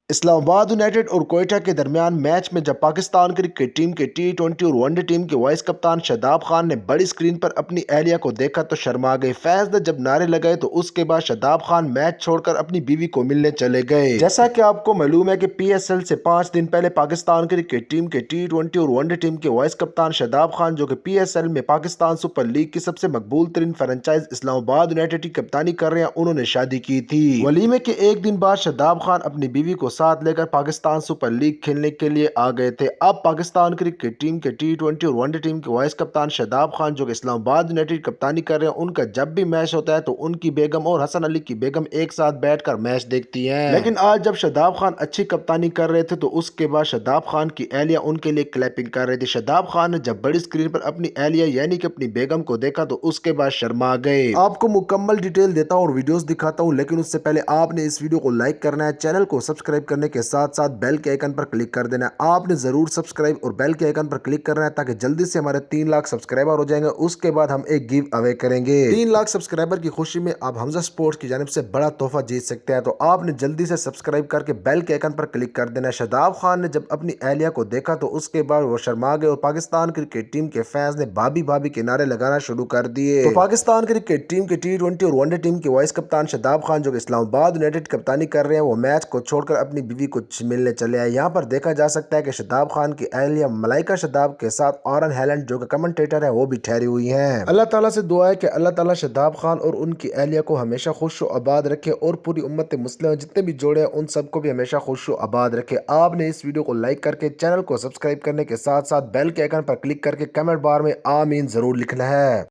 اسلام آباد یونائٹیڈ اور کوئٹہ کے درمیان میچ میں جب پاکستان کرکٹ ٹیم کے ٹی20 اور ون ڈے ٹیم کے وائس کپتان شاداب خان نے بڑی اسکرین پر اپنی اہلیہ کو دیکھا تو شرما گئے۔ فیض نے جب نعرے لگائے تو اس کے بعد شاداب خان میچ چھوڑ کر اپنی بیوی کو ملنے چلے گئے۔ جیسا کہ آپ کو معلوم ہے کہ پی ایس ایل سے 5 دن پہلے پاکستان کرکٹ ٹیم کے ٹی20 اور ون ڈے ٹیم کے وائس کپتان شاداب خان، جو کہ پی ایس ایل میں پاکستان سپر لیگ کی سب سے مقبول ترین فرنچائز اسلام آباد یونائٹیڈ کی کپتانی کر رہے ہیں، انہوں نے شادی کی تھی۔ ولیمے کے ایک دن بعد شاداب خان اپنی بیوی کو ساتھ لے کر پاکستان سپر لیگ کھیلنے کے لیے آ گئے تھے۔ اب پاکستان کرکٹ ٹیم کے ٹی20 اور ون ڈے ٹیم کے وائس کپتان شاداب خان، جو کہ اسلام آباد یونائٹیڈ کی کپتانی کر رہے ہیں، ان کا جب بھی میچ ہوتا ہے تو ان کی بیگم اور حسن علی کی بیگم ایک ساتھ بیٹھ کر میچ دیکھتی ہیں۔ لیکن آج جب شاداب خان اچھی کپتانی کر رہے تھے تو اس کے بعد شاداب خان کی اہلیہ ان کے لیے کلیپنگ کر رہی تھی۔ شاداب خان نے جب بڑی اسکرین پر اپنی اہلیہ یعنی کہ اپنی بیگم کو دیکھا تو اس کے بعد شرما گئے۔ آپ کو مکمل ڈیٹیل دیتا ہوں اور ویڈیوز دکھاتا ہوں، لیکن اس سے پہلے آپ نے اس ویڈیو کو لائک کرنا ہے، چینل کو سبسکرائب کرنے کے ساتھ ساتھ بیل کے آئیکن پر کلک کر دینا ہے۔ آپ نے ضرور سبسکرائب اور بیل کے آئیکن پر کلک کرنا ہے تاکہ جلدی سے ہمارے 3 لاکھ سبسکرائبر ہو جائیں گے۔ اس کے بعد ہم ایک گیو اوے کریں گے۔ 3 لاکھ سبسکرائبر کی خوشی میں آپ حمزہ سپورٹس کی جانب سے بڑا تحفہ جیت سکتے ہیں، تو آپ نے جلدی سے سبسکرائب کر کے بیل کے آئیکن پر کلک کر دینا ہے۔ شاداب خان نے جب اپنی اہلیہ کو دیکھا تو اس کے بعد وہ شرما گئے اور پاکستان کرکٹ ٹیم کے فینز نے بھابی بھابی کے نعرے لگانا شروع کر دیے۔ تو پاکستان کرکٹ ٹیم کے ٹی20 اور ون ڈے ٹیم کے وائس کپتان شاداب خان، جو کہ اسلام آباد یونائٹیڈ کپتانی کر رہے ہیں، وہ میچ کو چھوڑ کر اپنی بیوی کو ملنے چلے آئے۔ یہاں پر دیکھا جا سکتا ہے کہ شاداب خان کی اہلیہ ملائکہ شاداب کے ساتھ آرن ہیلنڈ، جو کہ کمنٹیٹر ہے، وہ بھی ٹھہری ہوئی ہیں۔ اللہ تعالیٰ سے دعا ہے کہ اللہ تعالیٰ شاداب خان اور ان کی اہلیہ کو ہمیشہ خوش و آباد رکھے اور پوری امت مسلمہ جتنے بھی جوڑے ہیں ان سب کو بھی ہمیشہ خوش و آباد رکھے۔ آپ نے اس ویڈیو کو لائک کر کے چینل کو سبسکرائب کرنے کے ساتھ ساتھ بیل کے آئیکن پر کلک کر کے کمنٹ بار میں آمین ضرور لکھنا ہے۔